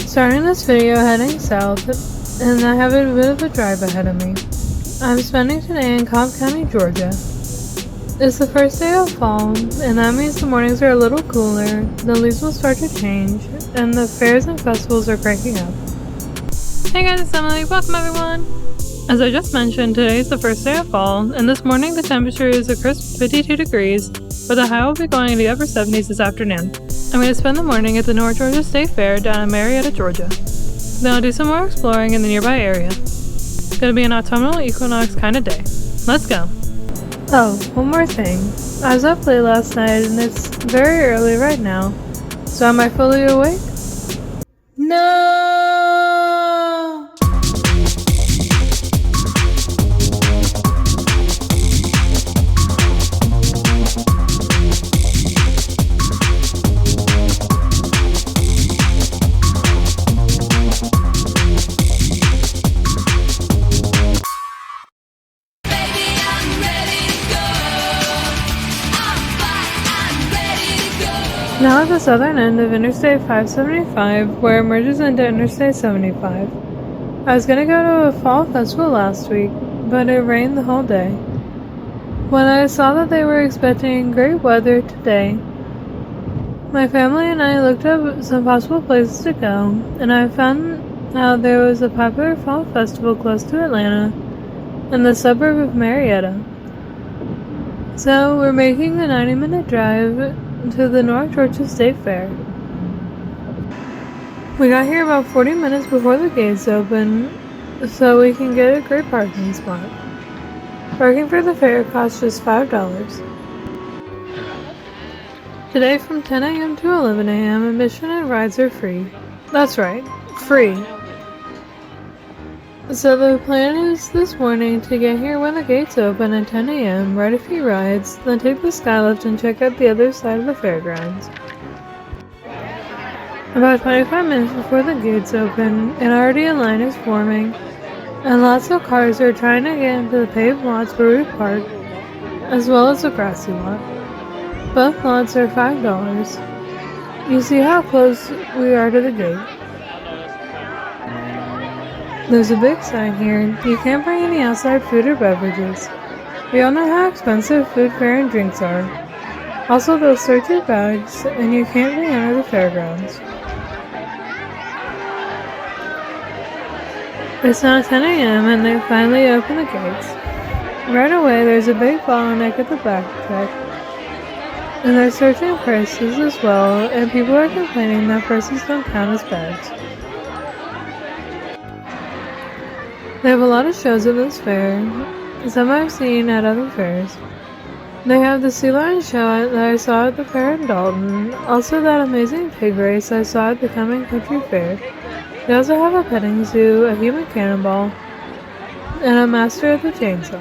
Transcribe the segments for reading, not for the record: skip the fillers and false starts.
Starting this video heading south, and I have a bit of a drive ahead of me. I'm spending today in Cobb County, Georgia. It's the first day of fall, and that means the mornings are a little cooler, the leaves will start to change, and the fairs and festivals are cranking up. Hey guys, it's Emily. Welcome everyone! As I just mentioned, today is the first day of fall, and this morning the temperature is a crisp 52 degrees, but the high will be going in the upper 70s this afternoon. I'm going to spend the morning at the North Georgia State Fair down in Marietta, Georgia. Then I'll do some more exploring in the nearby area. It's going to be an autumnal equinox kind of day. Let's go! Oh, one more thing. I was up late last night and it's very early right now, so am I fully awake? No! Now at the southern end of Interstate 575, where it merges into Interstate 75. I was gonna go to a fall festival last week, but it rained the whole day. When I saw that they were expecting great weather today, my family and I looked up some possible places to go, and I found out there was a popular fall festival close to Atlanta, in the suburb of Marietta. So we're making the 90-minute drive to the North Georgia State Fair. We got here about 40 minutes before the gates open, so we can get a great parking spot. Parking for the fair costs just $5. Today from 10 a.m. to 11 a.m. admission and rides are free. That's right, free. So the plan is this morning to get here when the gates open at 10 a.m., ride a few rides, then take the skylift and check out the other side of the fairgrounds. About 25 minutes before the gates open, and already a line is forming, and lots of cars are trying to get into the paved lots where we park, as well as the grassy lot. Both lots are $5. You see how close we are to the gate. There's a big sign here, you can't bring any outside food or beverages. We all know how expensive food, fare, and drinks are. Also, they'll search your bags, and you can't re-enter the fairgrounds. It's now 10 a.m. and they finally open the gates. Right away, there's a big bottleneck at the back check, and they're searching purses as well, and people are complaining that purses don't count as bags. They have a lot of shows at this fair, some I've seen at other fairs. They have the sea lion show that I saw at the fair in Dalton, also that amazing pig race I saw at the coming country fair. They also have a petting zoo, a human cannonball, and a master of the chainsaw.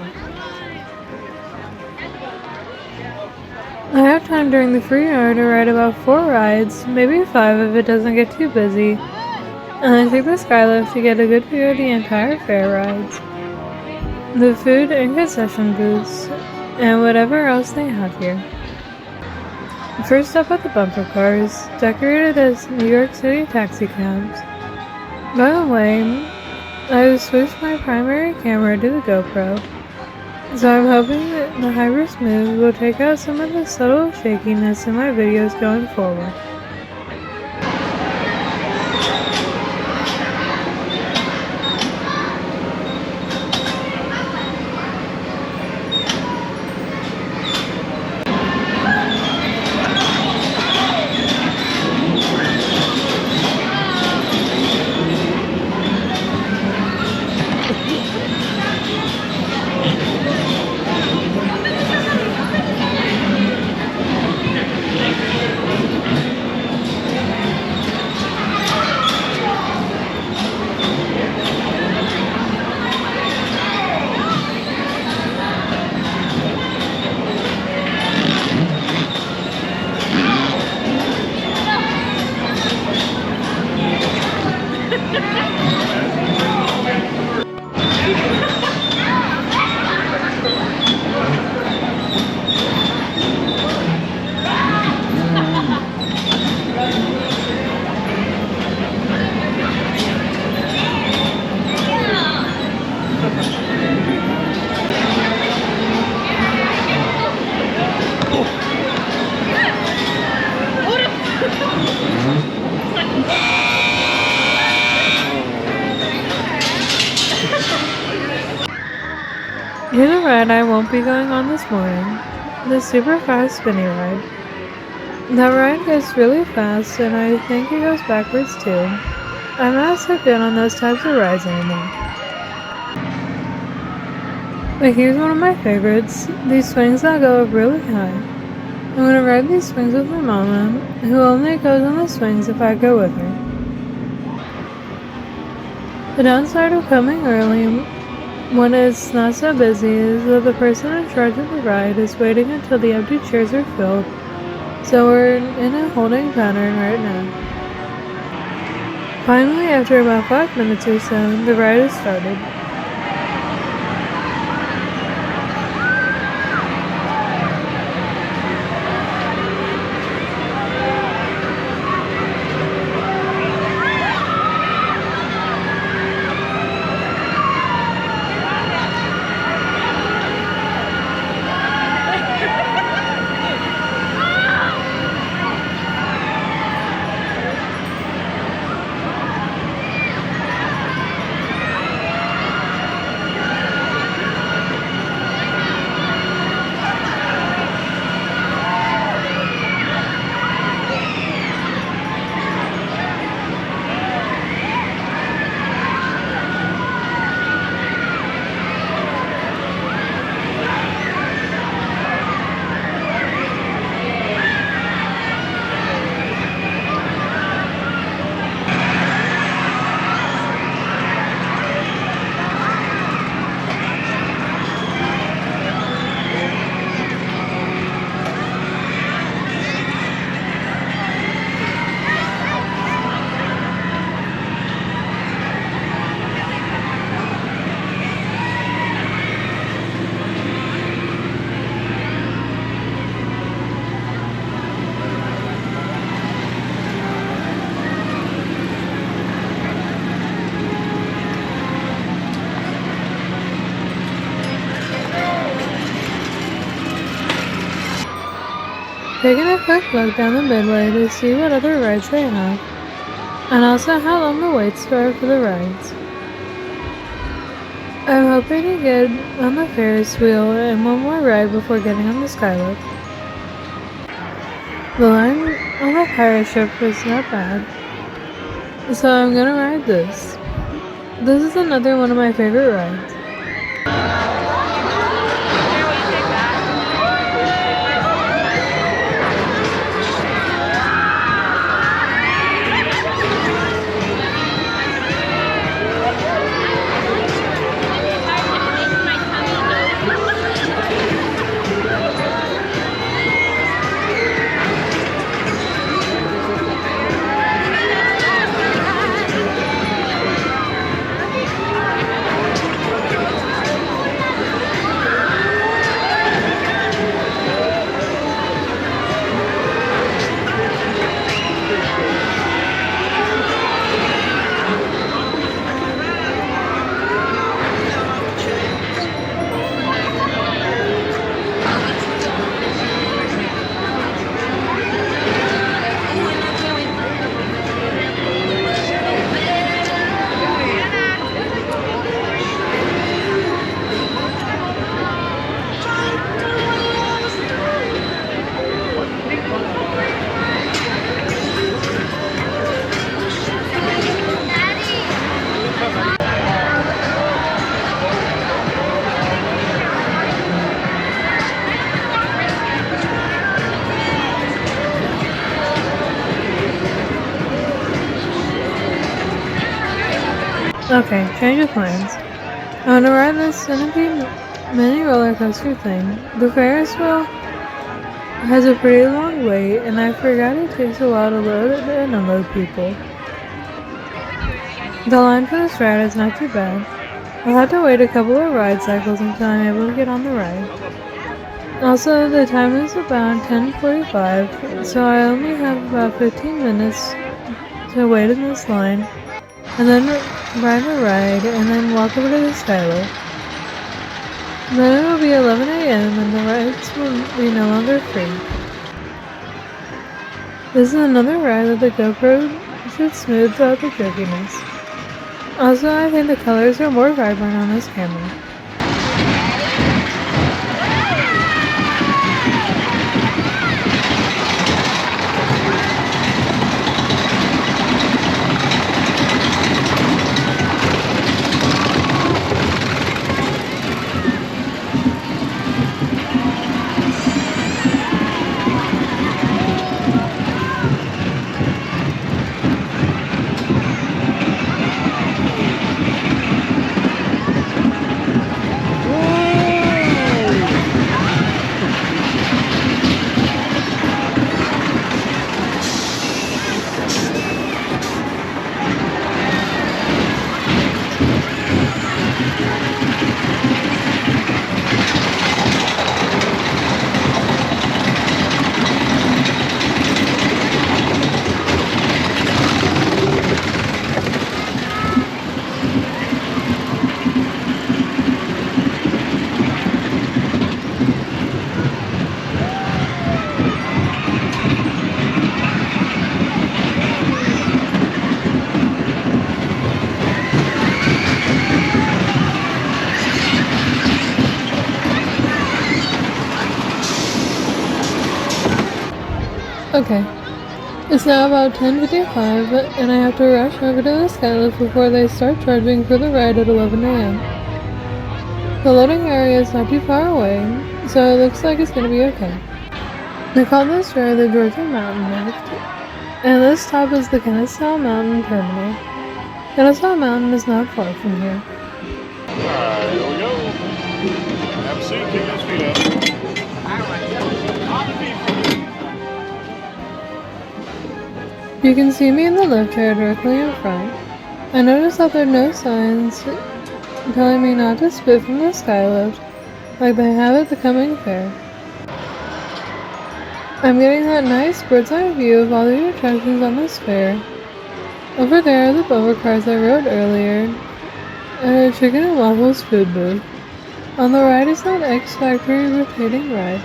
I have time during the free hour to ride about 4 rides, maybe 5 if it doesn't get too busy, and then take the skylift to get a good view of the entire fair rides, the food and concession booths, and whatever else they have here. First up at the bumper cars, decorated as New York City taxi cabs. By the way, I switched my primary camera to the GoPro, so I'm hoping that the hyper smooth will take out some of the subtle shakiness in my videos going forward. won't be going on this morning, the super fast spinny ride. That ride goes really fast, and I think it goes backwards too. I'm not so good on those types of rides anymore. But here's one of my favorites, these swings that go up really high. I'm gonna ride these swings with my mama, who only goes on the swings if I go with her. The downside of coming early when it's not so busy is that the person in charge of the ride is waiting until the empty chairs are filled, so we're in a holding pattern right now. Finally, after about 5 minutes or so, the ride has started. Taking a quick look down the midway to see what other rides they have, and also how long the waits are for the rides. I'm hoping to get on the Ferris wheel and one more ride before getting on the Skylift. The line on the pirate ship was not bad, so I'm gonna ride this. This is another one of my favorite rides. Okay, change of plans. I want to ride this Centipede mini roller coaster thing. The Ferris wheel has a pretty long wait, and I forgot it takes a while to load and unload people. The line for this ride is not too bad. I'll have to wait a couple of ride cycles until I'm able to get on the ride. Also, the time is about 10:45, so I only have about 15 minutes to wait in this line, and then ride the ride, and then walk over to the Skylift. Then it will be 11 a.m. and the rides will be no longer free. This is another ride that the GoPro should smooth out the jerkiness. Also, I think the colors are more vibrant on this camera. Okay, it's now about 10:55, and I have to rush over to the skylift before they start charging for the ride at 11 a.m. The loading area is not too far away, so it looks like it's gonna be okay. They call this road the Georgia Mountain Lift, and this stop is the Kennesaw Mountain Terminal. Kennesaw Mountain is not far from here. Alright, here we go. Have a seat, kick those feet up. You can see me in the lift chair directly in front. I noticed that there are no signs telling me not to spit from the skylift like they have at the coming fair. I'm getting that nice bird's eye view of all the attractions on this fair. Over there are the bumper cars I rode earlier, and a chicken and waffles food booth. On the right is that X Factory rotating ride.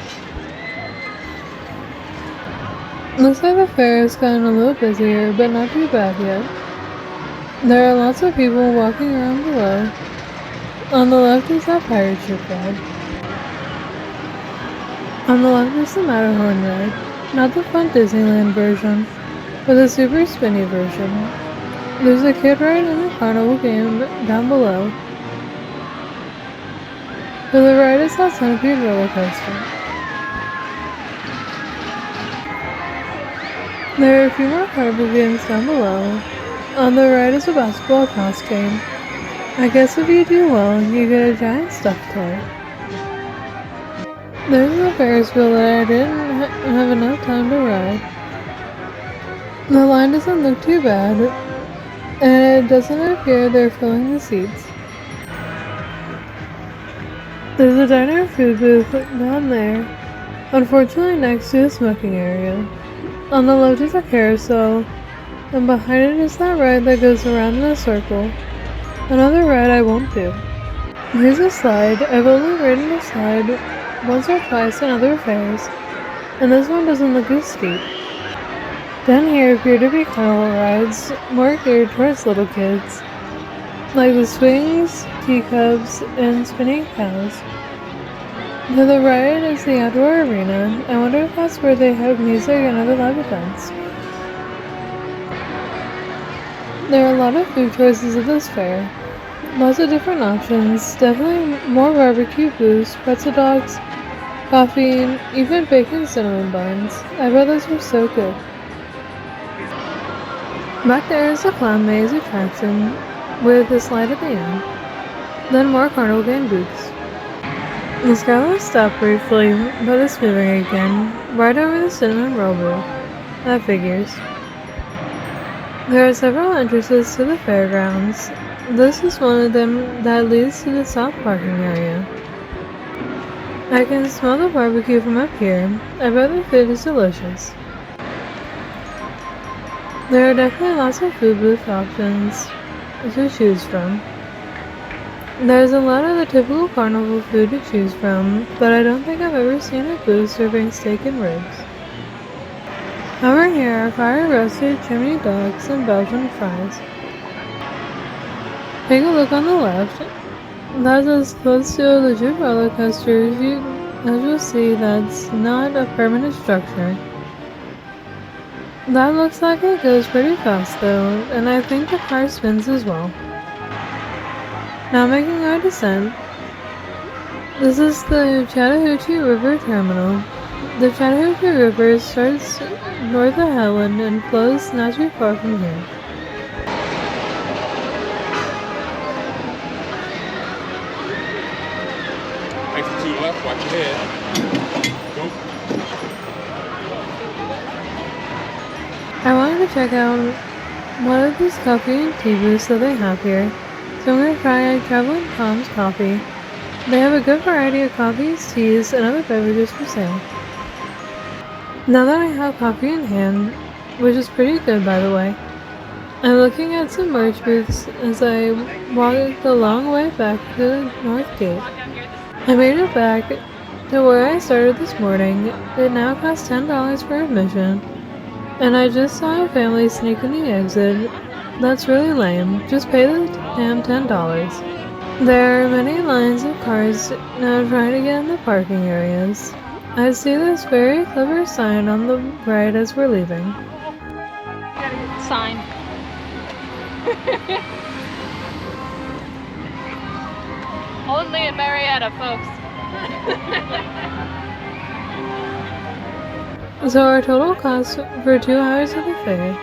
Looks like the fair has gotten a little busier, but not too bad yet. There are lots of people walking around below. On the left is that pirate ship ride. On the left is the Matterhorn ride, not the fun Disneyland version, but the super spinny version. There's a kid ride in the carnival game down below. To the right is that centipede roller coaster. There are a few more carnival games down below. On the right is a basketball toss game. I guess if you do well, you get a giant stuffed toy. There's a Ferris wheel that I didn't have enough time to ride. The line doesn't look too bad, and it doesn't appear they're filling the seats. There's a diner food booth down there, unfortunately next to the smoking area. On the left is a carousel, and behind it is that ride that goes around in a circle. Another ride I won't do. Here's a slide. I've only ridden a slide once or twice in other fairs, and this one doesn't look as steep. Down here appear to be carnival rides, more geared towards little kids, like the swings, teacups, and spinning cows. To the right is the outdoor arena. I wonder if that's where they have music and other live events. There are a lot of food choices at this fair. Lots of different options, definitely more barbecue booths, pretzel dogs, coffee, and even bacon cinnamon buns. I bet those were so good. Back there is the clown maze attraction with a slide at the end. Then more carnival game booths. The skylift stopped briefly, but it's moving again, right over the cinnamon roll booth. That figures. There are several entrances to the fairgrounds. This is one of them that leads to the south parking area. I can smell the barbecue from up here. I bet the food is delicious. There are definitely lots of food booth options to choose from. There's a lot of the typical carnival food to choose from, but I don't think I've ever seen a booth serving steak and ribs. Over here are fire roasted chimney dogs and Belgian fries. Take a look on the left. That's as close to a legit roller coaster as you'll see. That's not a permanent structure. That looks like it goes pretty fast though, and I think the car spins as well. Now making our descent. This is the Chattahoochee River Terminal. The Chattahoochee River starts north of Helen and flows not too far from here. Exit to your left, watch your head. Go. I wanted to check out one of these coffee and tea booths that they have here, so I'm going to try Traveling Tom's Coffee. They have a good variety of coffees, teas, and other beverages for sale. Now that I have coffee in hand, which is pretty good by the way, I'm looking at some merch booths as I walk the long way back to the north gate. I made it back to where I started this morning. It now costs $10 for admission, and I just saw a family sneak in the exit. That's really lame. Just pay the damn $10. There are many lines of cars now trying to get in the parking areas. I see this very clever sign on the right as we're leaving. Sign. Only in Marietta, folks. So our total cost for 2 hours of the fair.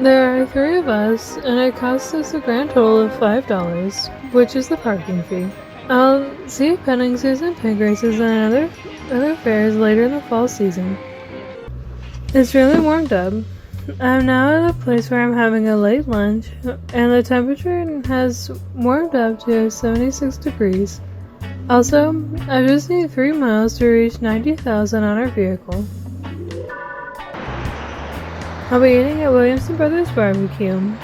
There are 3 of us, and it costs us a grand total of $5, which is the parking fee. I'll see petting zoos and pig races and other fairs later in the fall season. It's really warmed up. I'm now at a place where I'm having a late lunch, and the temperature has warmed up to 76 degrees. Also, I just need 3 miles to reach 90,000 on our vehicle. I'll be eating at Williamson Brothers BBQ.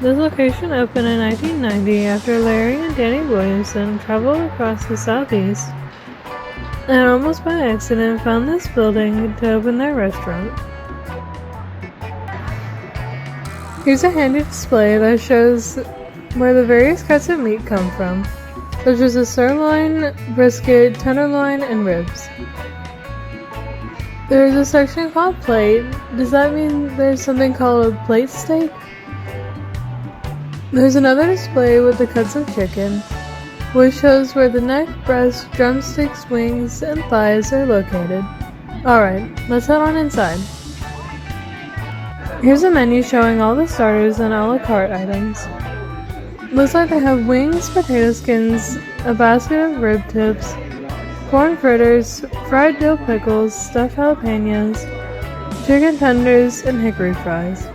This location opened in 1990 after Larry and Danny Williamson traveled across the southeast and almost by accident found this building to open their restaurant. Here's a handy display that shows where the various cuts of meat come from, such as the sirloin, brisket, tenderloin, and ribs. There's a section called plate. Does that mean there's something called a plate steak? There's another display with the cuts of chicken, which shows where the neck, breast, drumsticks, wings, and thighs are located. Alright, let's head on inside. Here's a menu showing all the starters and a la carte items. Looks like they have wings, potato skins, a basket of rib tips, corn fritters, fried dill pickles, stuffed jalapenos, chicken tenders, and hickory fries.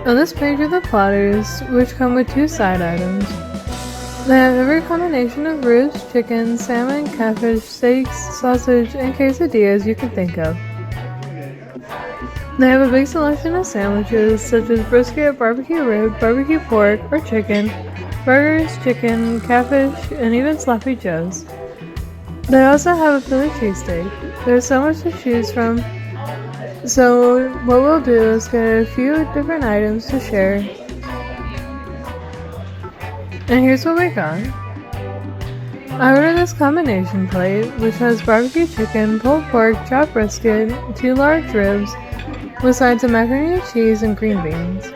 On this page are the platters, which come with 2 side items. They have every combination of ribs, chicken, salmon, catfish, steaks, sausage, and quesadillas you can think of. They have a big selection of sandwiches, such as brisket, barbecue rib, barbecue pork or chicken, burgers, chicken, catfish, and even sloppy joes. They also have a Philly cheesesteak. There's so much to choose from, so what we'll do is get a few different items to share. And here's what we got. I ordered this combination plate, which has barbecue chicken, pulled pork, chopped brisket, 2 large ribs, with sides of macaroni and cheese and green beans.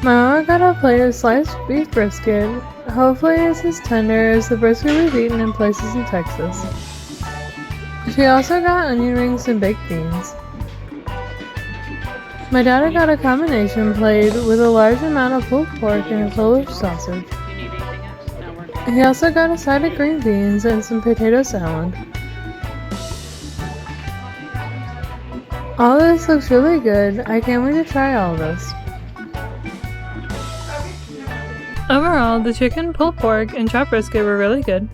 My mama got a plate of sliced beef brisket. Hopefully it's as tender as the brisket we've eaten in places in Texas. She also got onion rings and baked beans. My dad got a combination plate with a large amount of pulled pork and a Polish sausage. He also got a side of green beans and some potato salad. All this looks really good. I can't wait to try all this. Overall, the chicken, pulled pork, and chopped brisket were really good.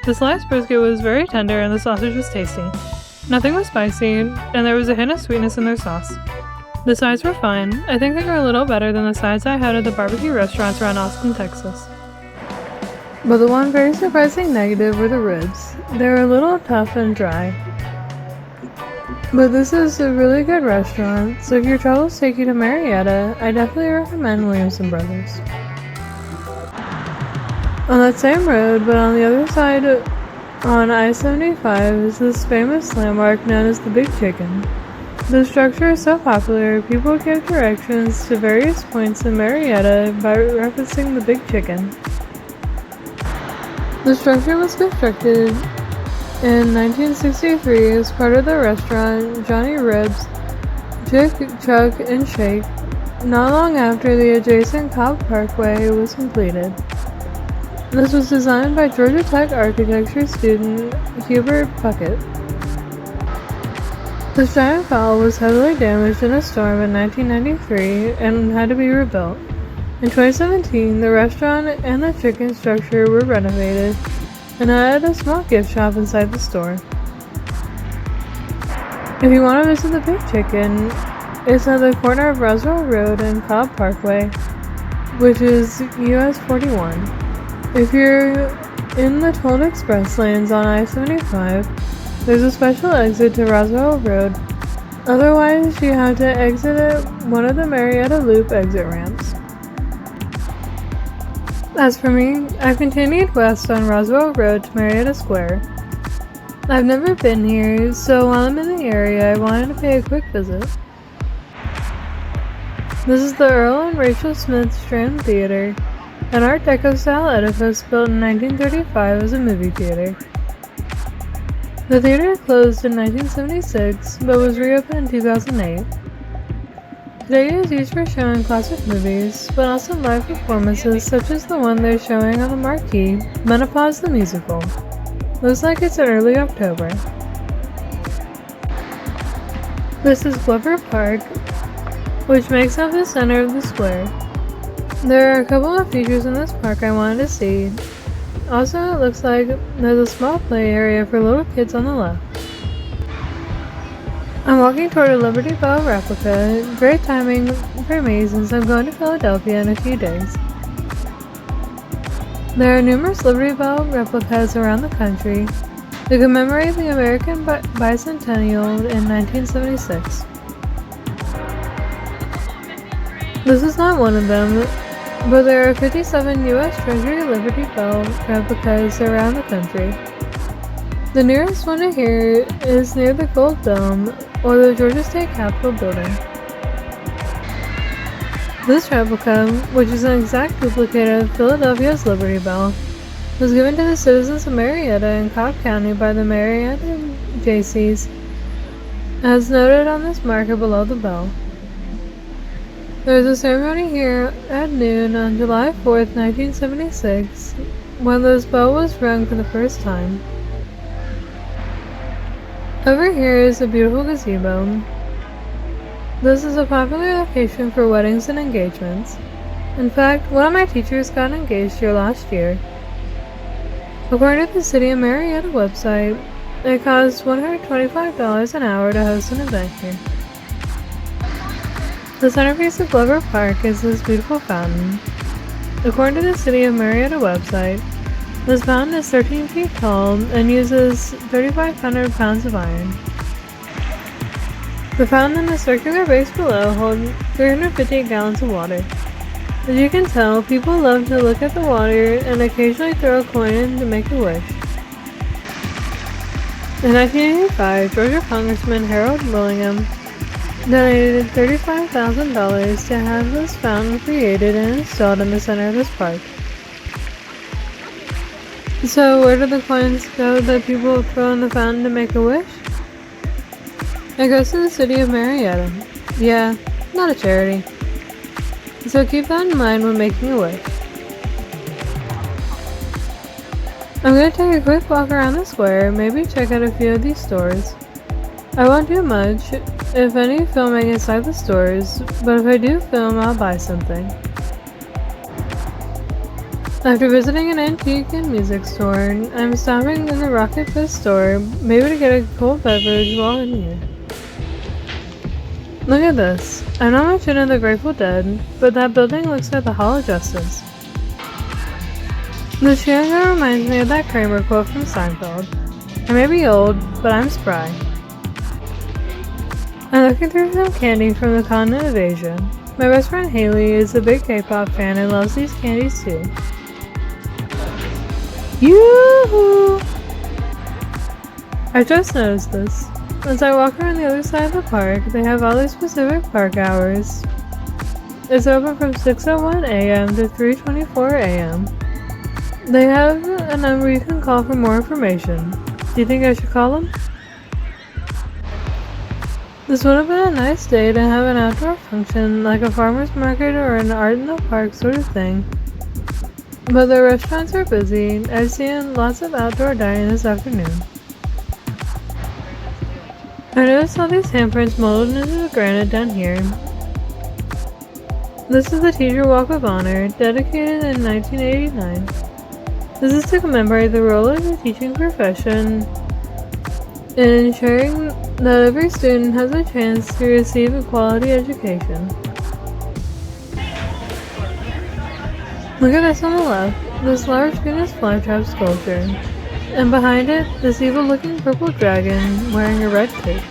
The sliced brisket was very tender and the sausage was tasty. Nothing was spicy, and there was a hint of sweetness in their sauce. The sides were fine. I think they were a little better than the sides I had at the barbecue restaurants around Austin, Texas. But the one very surprising negative were the ribs. They were a little tough and dry. But this is a really good restaurant, so if your travels take you to Marietta, I definitely recommend Williamson Brothers. On that same road, but on the other side on I-75, is this famous landmark known as the Big Chicken. The structure is so popular, people give directions to various points in Marietta by referencing the Big Chicken. The structure was constructed in 1963 as part of the restaurant Johnny Ribs, Chick, Chuck, and Shake, not long after the adjacent Cobb Parkway was completed. This was designed by Georgia Tech architecture student Hubert Puckett. This giant fowl was heavily damaged in a storm in 1993 and had to be rebuilt. In 2017, the restaurant and the chicken structure were renovated and added a small gift shop inside the store. If you want to visit the Big Chicken, it's at the corner of Roswell Road and Cobb Parkway, which is US 41. If you're in the Toll Express lanes on I-75, there's a special exit to Roswell Road. Otherwise, you have to exit at one of the Marietta Loop exit ramps. As for me, I've continued west on Roswell Road to Marietta Square. I've never been here, so while I'm in the area, I wanted to pay a quick visit. This is the Earl and Rachel Smith Strand Theater, an Art Deco-style edifice built in 1935 as a movie theater. The theater closed in 1976, but was reopened in 2008. Today is used for showing classic movies, but also live performances such as the one they're showing on the marquee, Menopause the Musical. Looks like it's in early October. This is Glover Park, which makes up the center of the square. There are a couple of features in this park I wanted to see. Also, it looks like there's a small play area for little kids on the left. I'm walking toward a Liberty Bell replica, great timing for me since I'm going to Philadelphia in a few days. There are numerous Liberty Bell replicas around the country to commemorate the American bicentennial in 1976. This is not one of them, but there are 57 U.S. Treasury Liberty Bell replicas around the country. The nearest one to here is near the Gold Dome or the Georgia State Capitol building. This replica, which is an exact duplicate of Philadelphia's Liberty Bell, was given to the citizens of Marietta and Cobb County by the Marietta Jaycees, as noted on this marker below the bell. There was a ceremony here at noon on July 4th, 1976, when this bell was rung for the first time. Over here is a beautiful gazebo. This is a popular location for weddings and engagements. In fact, one of my teachers got engaged here last year. According to the City of Marietta website, it costs $125 an hour to host an event here. The centerpiece of Glover Park is this beautiful fountain. According to the City of Marietta website, this fountain is 13 feet tall and uses 3,500 pounds of iron. The fountain and the circular base below hold 350 gallons of water. As you can tell, people love to look at the water and occasionally throw a coin in to make a wish. In 1985, Georgia Congressman Harold Williamson donated $35,000 to have this fountain created and installed in the center of this park. So where do the coins go that people throw in the fountain to make a wish? It goes to the City of Marietta. Yeah, not a charity. So keep that in mind when making a wish. I'm going to take a quick walk around the square, maybe check out a few of these stores. I won't do much, if any, filming inside the stores, but if I do film, I'll buy something. After visiting an antique and music store, I'm stopping in the Rocket Fist store, maybe to get a cold beverage while in here. Look at this. I'm not much into the Grateful Dead, but that building looks like the Hall of Justice. The Chicago reminds me of that Kramer quote from Seinfeld. I may be old, but I'm spry. I'm looking through some candy from the continent of Asia. My best friend Haley is a big K-pop fan and loves these candies too. Yoo-hoo! I just noticed this. As I walk around the other side of the park, they have all their specific park hours. It's open from 6:01 a.m. to 3:24 a.m. They have a number you can call for more information. Do you think I should call them? This would have been a nice day to have an outdoor function like a farmer's market or an art in the park sort of thing. But the restaurants are busy. I've seen lots of outdoor dining this afternoon. I noticed all these handprints molded into the granite down here. This is the Teacher Walk of Honor, dedicated in 1989. This is to commemorate the role of the teaching profession in ensuring that every student has a chance to receive a quality education. Look at this on the left, this large Venus flytrap sculpture, and behind it, this evil-looking purple dragon wearing a red cape.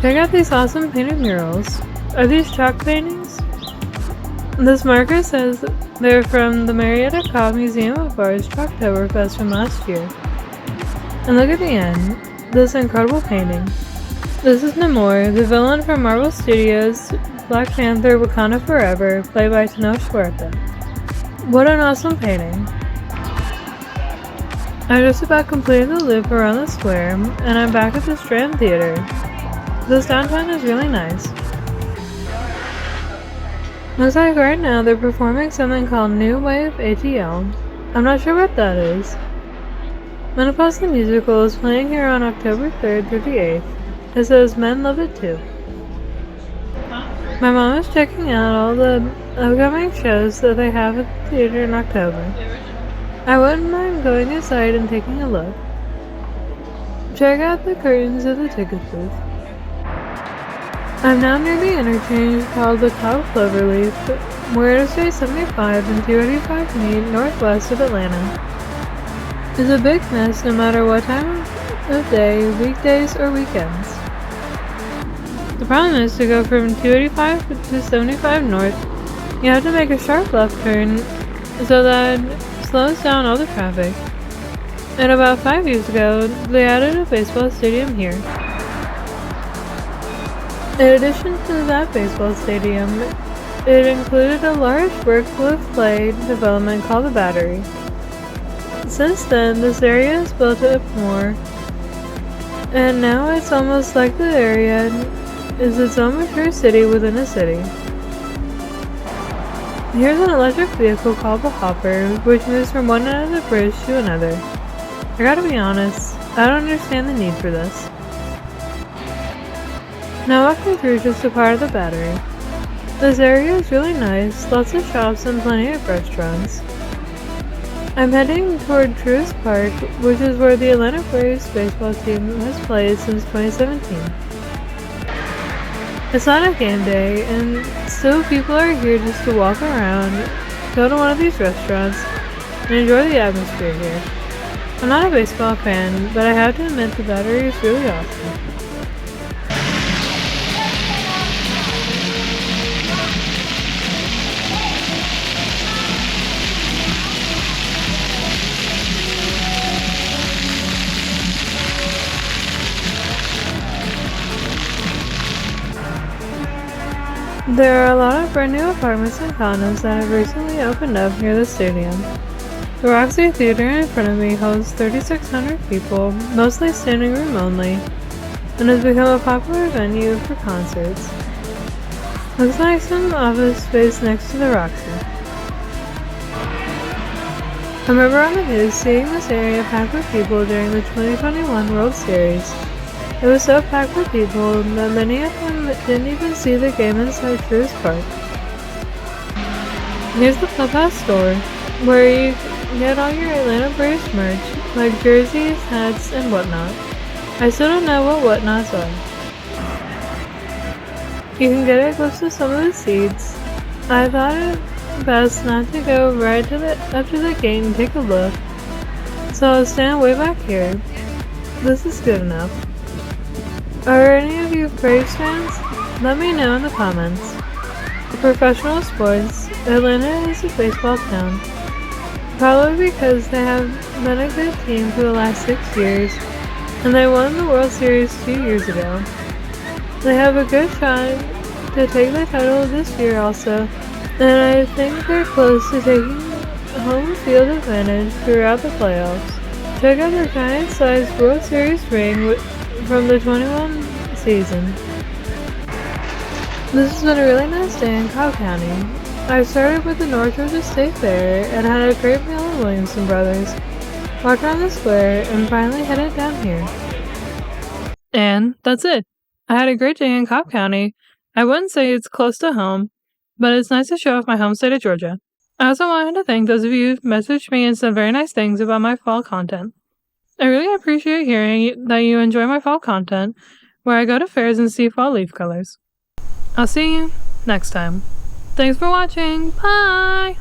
Check out these awesome painted murals. Are these chalk paintings? This marker says they're from the Marietta Square Museum of Art's Oktoberfest from last year. And look at the end, this incredible painting. This is Namor, the villain from Marvel Studios' Black Panther Wakanda Forever, played by Truist. What an awesome painting. I just about completed the loop around the square, and I'm back at the Strand Theater. This downtown is really nice. Looks like right now they're performing something called New Wave ATL. I'm not sure what that is. Menopause the Musical is playing here on October 3rd through the 8th. It says Men Love It Too. My mom is checking out all the upcoming shows that they have at the theater in October. I wouldn't mind going inside and taking a look. Check out the curtains of the ticket booth. I'm now near the interchange called the Cloud Cloverleaf, where Interstate 75 and 285 meet northwest of Atlanta. It's a big mess no matter what time of day, weekdays or weekends. The problem is to go from 285 to 75 north, you have to make a sharp left turn so that slows down all the traffic. And about 5 years ago, they added a baseball stadium here. In addition to that baseball stadium, it included a large brick roof play development called the Battery. Since then, this area has built up more, and now it's almost like the area is its own mature city within a city. Here's an electric vehicle called the Hopper, which moves from one end of the bridge to another. I gotta be honest, I don't understand the need for this. Now walking through just a part of the Battery. This area is really nice, lots of shops and plenty of restaurants. I'm heading toward Truist Park, which is where the Atlanta Braves baseball team has played since 2017. It's not a game day, and still people are here just to walk around, go to one of these restaurants, and enjoy the atmosphere here. I'm not a baseball fan, but I have to admit the Battery is really awesome. There are a lot of brand new apartments and condos that have recently opened up near the stadium. The Roxy Theater in front of me hosts 3,600 people, mostly standing room only, and has become a popular venue for concerts. Looks like some office space next to the Roxy. I remember on the news seeing this area packed with people during the 2021 World Series. It was so packed with people that many of them didn't even see the game inside Truist Park. Here's the Clubhouse store, where you get all your Atlanta Braves merch, like jerseys, hats, and whatnot. I still don't know what whatnots are. You can get a glimpse of some of the seats. I thought it best not to go right up to the gate and take a look, so I'll stand way back here. This is good enough. Are any of you Braves fans? Let me know in the comments. For professional sports, Atlanta is a baseball town. Probably because they have been a good team for the last 6 years, and they won the World Series 2 years ago. They have a good shot to take the title this year also, and I think they're close to taking home field advantage throughout the playoffs. Check out their giant-sized World Series ring from the 21 season. This has been a really nice day in Cobb County. I started with the North Georgia State Fair and had a great meal at Williamson Brothers, walked around the square, and finally headed down here. And that's it. I had a great day in Cobb County. I wouldn't say it's close to home, but it's nice to show off my home state of Georgia. I also wanted to thank those of you who messaged me and said very nice things about my fall content. I really appreciate hearing that you enjoy my fall content, where I go to fairs and see fall leaf colors. I'll see you next time. Thanks for watching. Bye!